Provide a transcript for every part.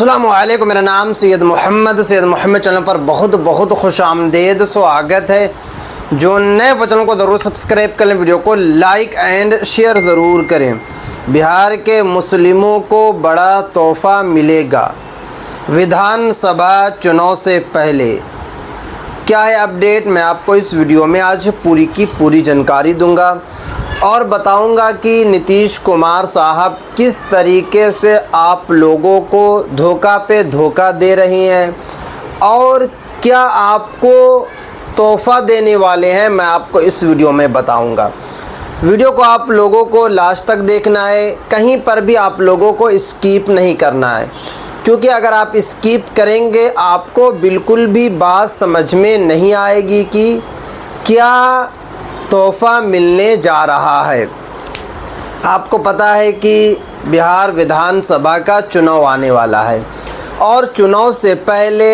अस्सलामुअलैकुम, मेरा नाम सैयद मोहम्मद चैनल पर बहुत बहुत खुश आमदेद स्वागत है। जो नए वचनों को ज़रूर सब्सक्राइब कर लें, वीडियो को लाइक एंड शेयर ज़रूर करें। बिहार के मुस्लिमों को बड़ा तोहफ़ा मिलेगा विधानसभा चुनाव से पहले। क्या है अपडेट, मैं आपको इस वीडियो में आज पूरी की पूरी जानकारी दूंगा और बताऊंगा कि नीतीश कुमार साहब किस तरीके से आप लोगों को धोखा पे धोखा दे रही हैं और क्या आपको तोहफ़ा देने वाले हैं, मैं आपको इस वीडियो में बताऊंगा। वीडियो को आप लोगों को लास्ट तक देखना है, कहीं पर भी आप लोगों को स्किप नहीं करना है, क्योंकि अगर आप स्किप करेंगे आपको बिल्कुल भी बात समझ में नहीं आएगी कि क्या तोहफ़ा मिलने जा रहा है। आपको पता है कि बिहार विधानसभा का चुनाव आने वाला है और चुनाव से पहले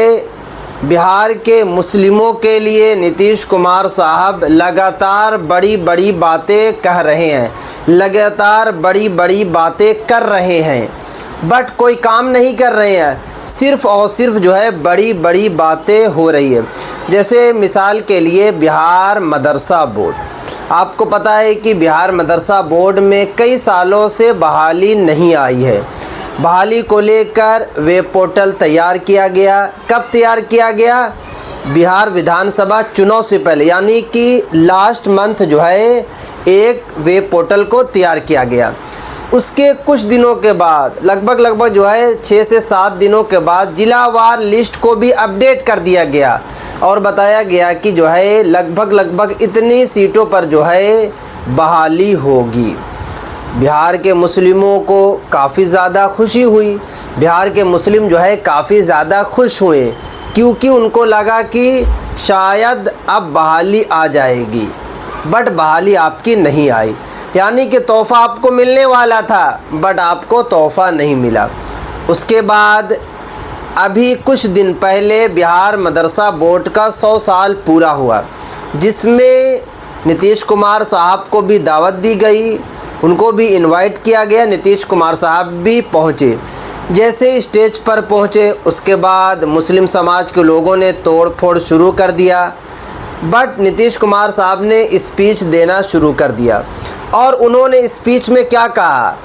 बिहार के मुस्लिमों के लिए नीतीश कुमार साहब लगातार बड़ी बड़ी बातें कह रहे हैं, लगातार बड़ी बड़ी बातें कर रहे हैं, बट कोई काम नहीं कर रहे हैं। सिर्फ़ और सिर्फ जो है बड़ी बड़ी बातें हो रही है। जैसे मिसाल के लिए बिहार मदरसा बोर्ड, आपको पता है कि बिहार मदरसा बोर्ड में कई सालों से बहाली नहीं आई है। बहाली को लेकर वेब पोर्टल तैयार किया गया। कब तैयार किया गया? बिहार विधानसभा चुनाव से पहले, यानी कि लास्ट मंथ जो है एक वेब पोर्टल को तैयार किया गया। उसके कुछ दिनों के बाद लगभग जो है 6 से 7 दिनों के बाद जिलावार लिस्ट को भी अपडेट कर दिया गया और बताया गया कि जो है लगभग इतनी सीटों पर जो है बहाली होगी। बिहार के मुस्लिमों को काफ़ी ज़्यादा खुशी हुई। बिहार के मुस्लिम जो है काफ़ी ज़्यादा खुश हुए, क्योंकि उनको लगा कि शायद अब बहाली आ जाएगी, बट बहाली आपकी नहीं आई। यानी कि तोहफ़ा आपको मिलने वाला था, बट आपको तोहफ़ा नहीं मिला। उसके बाद अभी कुछ दिन पहले बिहार मदरसा बोर्ड का 100 साल पूरा हुआ, जिसमें नीतीश कुमार साहब को भी दावत दी गई, उनको भी इनवाइट किया गया। नीतीश कुमार साहब भी पहुँचे। जैसे स्टेज पर पहुँचे उसके बाद मुस्लिम समाज के लोगों ने तोड़ फोड़ शुरू कर दिया, बट नीतीश कुमार साहब ने स्पीच देना शुरू कर दिया और उन्होंने स्पीच में क्या कहा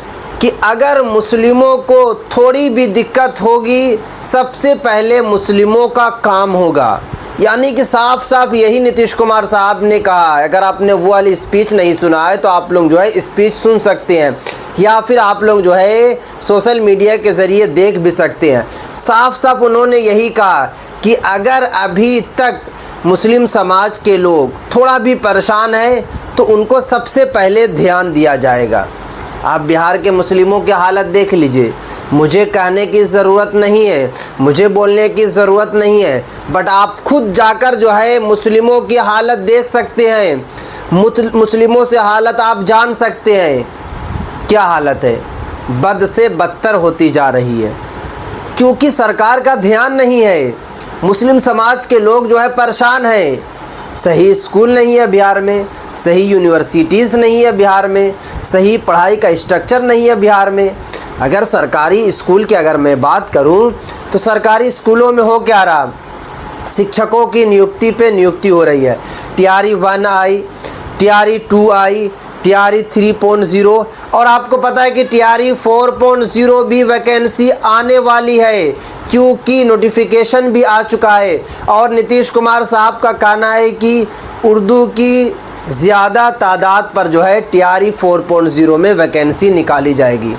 कि अगर मुस्लिमों को थोड़ी भी दिक्कत होगी, सबसे पहले मुस्लिमों का काम होगा। यानी कि साफ साफ यही नीतीश कुमार साहब ने कहा। अगर आपने वो वाली स्पीच नहीं सुना है तो आप लोग जो है स्पीच सुन सकते हैं, या फिर आप लोग जो है सोशल मीडिया के ज़रिए देख भी सकते हैं। साफ साफ उन्होंने यही कहा कि अगर अभी तक मुस्लिम समाज के लोग थोड़ा भी परेशान हैं तो उनको सबसे पहले ध्यान दिया जाएगा। आप बिहार के मुस्लिमों की हालत देख लीजिए। मुझे कहने की ज़रूरत नहीं है, मुझे बोलने की ज़रूरत नहीं है, बट आप खुद जाकर जो है मुस्लिमों की हालत देख सकते हैं। मुस्लिमों से हालत आप जान सकते हैं क्या हालत है। बद से बदतर होती जा रही है, क्योंकि सरकार का ध्यान नहीं है। मुस्लिम समाज के लोग जो है परेशान हैं। सही स्कूल नहीं है बिहार में, सही यूनिवर्सिटीज़ नहीं है बिहार में, सही पढ़ाई का स्ट्रक्चर नहीं है बिहार में। अगर सरकारी स्कूल की अगर मैं बात करूं तो सरकारी स्कूलों में हो क्या रहा, शिक्षकों की नियुक्ति पे नियुक्ति हो रही है। TRE 1 आई, TRE 2 आई, TRE 3.0 और आपको पता है कि TRE 4.0 भी वैकेंसी आने वाली है, क्योंकि नोटिफिकेशन भी आ चुका है। और नीतीश कुमार साहब का कहना है कि उर्दू की ज़्यादा तादाद पर जो है TRE 4.0 में वैकेंसी निकाली जाएगी।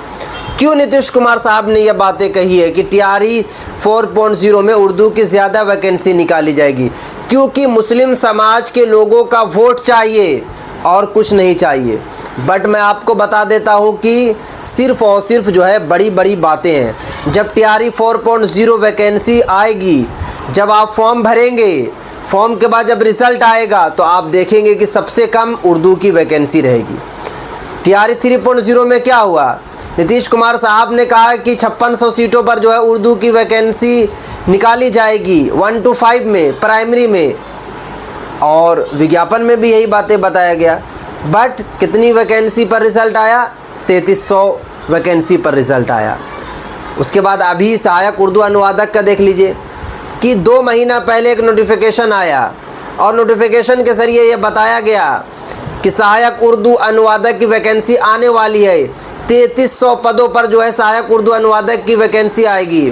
क्यों नीतीश कुमार साहब ने यह बातें कही है कि TRE 4.0 में उर्दू की ज़्यादा वैकेंसी निकाली जाएगी? क्योंकि मुस्लिम समाज के लोगों का वोट चाहिए और कुछ नहीं चाहिए। बट मैं आपको बता देता हूँ कि सिर्फ़ और सिर्फ जो है बड़ी बड़ी बातें हैं। जब TRE 4.0 वैकेंसी आएगी, जब आप फॉर्म भरेंगे, फॉर्म के बाद जब रिज़ल्ट आएगा तो आप देखेंगे कि सबसे कम उर्दू की वैकेंसी रहेगी। TRE 3.0 में क्या हुआ? नीतीश कुमार साहब ने कहा कि 5600 सीटों पर जो है उर्दू की वैकेंसी निकाली जाएगी 1 to 5 में, प्राइमरी में, और विज्ञापन में भी यही बातें बताया गया। बट कितनी वैकेंसी पर रिज़ल्ट आया? 3300 वैकेंसी पर रिज़ल्ट आया। उसके बाद अभी सहायक उर्दू अनुवादक का देख लीजिए कि 2 महीना पहले एक नोटिफिकेशन आया और नोटिफिकेशन के ज़रिए ये बताया गया कि सहायक उर्दू अनुवादक की वैकेंसी आने वाली है। 3300 पदों पर जो है सहायक उर्दू अनुवादक की वैकेंसी आएगी।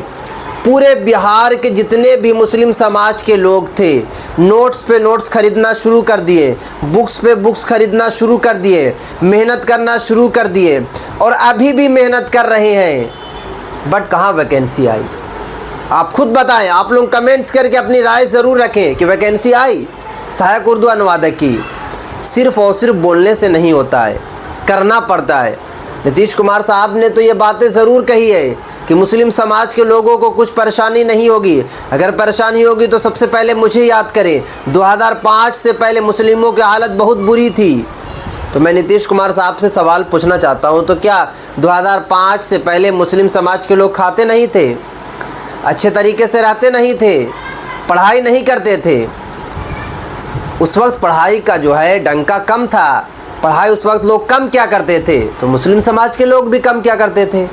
पूरे बिहार के जितने भी मुस्लिम समाज के लोग थे नोट्स पे नोट्स खरीदना शुरू कर दिए, बुक्स पे बुक्स खरीदना शुरू कर दिए, मेहनत करना शुरू कर दिए और अभी भी मेहनत कर रहे हैं। बट कहाँ वैकेंसी आई? आप खुद बताएं। आप लोग कमेंट्स करके अपनी राय ज़रूर रखें कि वैकेंसी आई सहायक उर्दू अनुवादक की। सिर्फ़ और सिर्फ बोलने से नहीं होता है, करना पड़ता है। नीतीश कुमार साहब ने तो ये बातें ज़रूर कही है कि मुस्लिम समाज के लोगों को कुछ परेशानी नहीं होगी। अगर परेशानी होगी तो सबसे पहले मुझे याद करें, 2005 से पहले मुस्लिमों की हालत बहुत बुरी थी। तो मैं नीतीश कुमार साहब से सवाल पूछना चाहता हूँ, तो क्या 2005 से पहले मुस्लिम समाज के लोग खाते नहीं थे, अच्छे तरीके से रहते नहीं थे, पढ़ाई नहीं करते थे? उस वक्त पढ़ाई का जो है डंका कम था। पढ़ाई उस वक्त लोग कम क्या करते थे, तो मुस्लिम समाज के लोग भी कम क्या करते थे।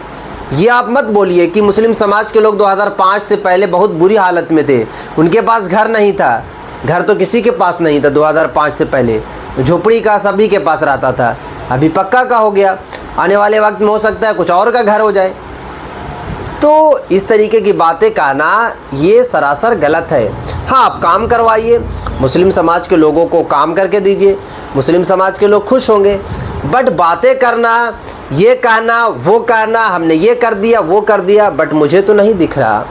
ये आप मत बोलिए कि मुस्लिम समाज के लोग 2005 से पहले बहुत बुरी हालत में थे, उनके पास घर नहीं था। घर तो किसी के पास नहीं था 2005 से पहले, झोपड़ी का सभी के पास रहता था। अभी पक्का का हो गया, आने वाले वक्त में हो सकता है कुछ और का घर हो जाए। तो इस तरीके की बातें कहना ये सरासर गलत है। हाँ, आप काम करवाइए, मुस्लिम समाज के लोगों को काम करके दीजिए, मुस्लिम समाज के लोग खुश होंगे। बट बातें करना, ये कहना, वो कहना, हमने ये कर दिया, वो कर दिया, बट मुझे तो नहीं दिख रहा।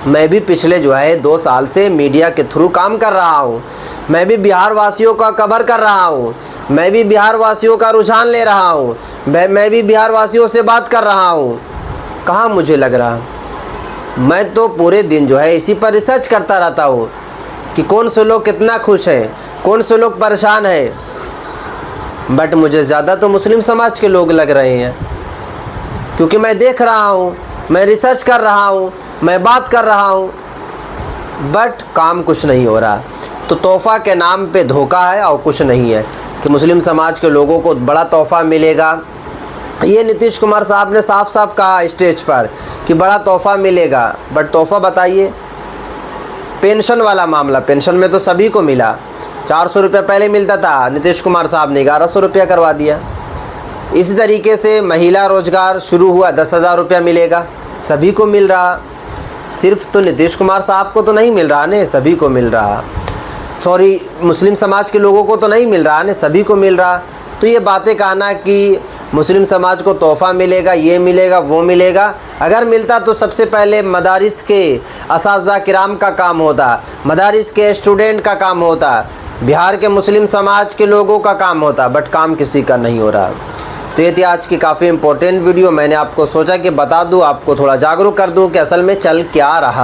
मैं भी पिछले जो है 2 साल से मीडिया के थ्रू काम कर रहा हूँ। मैं भी बिहार वासियों का कवर कर रहा हूँ, मैं भी बिहार वासियों का रुझान ले रहा हूँ, मैं भी बिहार वासियों से बात कर रहा हूँ। कहाँ मुझे लग रहा? मैं तो पूरे दिन जो है इसी पर रिसर्च करता रहता हूँ कि कौन से लोग कितना खुश हैं, कौन से लोग परेशान हैं। बट मुझे ज़्यादा तो मुस्लिम समाज के लोग लग रहे हैं, क्योंकि मैं देख रहा हूँ, मैं रिसर्च कर रहा हूँ, मैं बात कर रहा हूँ, बट काम कुछ नहीं हो रहा। तो तोहफ़ा के नाम पे धोखा है और कुछ नहीं है कि मुस्लिम समाज के लोगों को बड़ा तोहफ़ा मिलेगा। ये नीतीश कुमार साहब ने साफ साफ कहा स्टेज पर कि बड़ा तोहफ़ा मिलेगा, बट तोहफ़ा बताइए। पेंशन वाला मामला, पेंशन में तो सभी को मिला। 400 रुपये पहले मिलता था, नीतीश कुमार साहब ने 1100 रुपया करवा दिया। इसी तरीके से महिला रोजगार शुरू हुआ, 10,000 रुपया मिलेगा, सभी को मिल रहा। सिर्फ तो नीतीश कुमार साहब को तो नहीं मिल रहा ने, सभी को मिल रहा। सॉरी, मुस्लिम समाज के लोगों को तो नहीं मिल रहा ने, सभी को मिल रहा। तो ये बातें कहना कि मुस्लिम समाज को तोहफ़ा मिलेगा, ये मिलेगा, वो मिलेगा, अगर मिलता तो सबसे पहले मदारिस के असातिज़ा किराम का काम होता, मदारिस के स्टूडेंट का काम होता, बिहार के मुस्लिम समाज के लोगों का काम होता। बट काम किसी का नहीं हो रहा। तो ये थी आज की काफ़ी इंपॉर्टेंट वीडियो। मैंने आपको सोचा कि बता दूं, आपको थोड़ा जागरूक कर दूं कि असल में चल क्या रहा।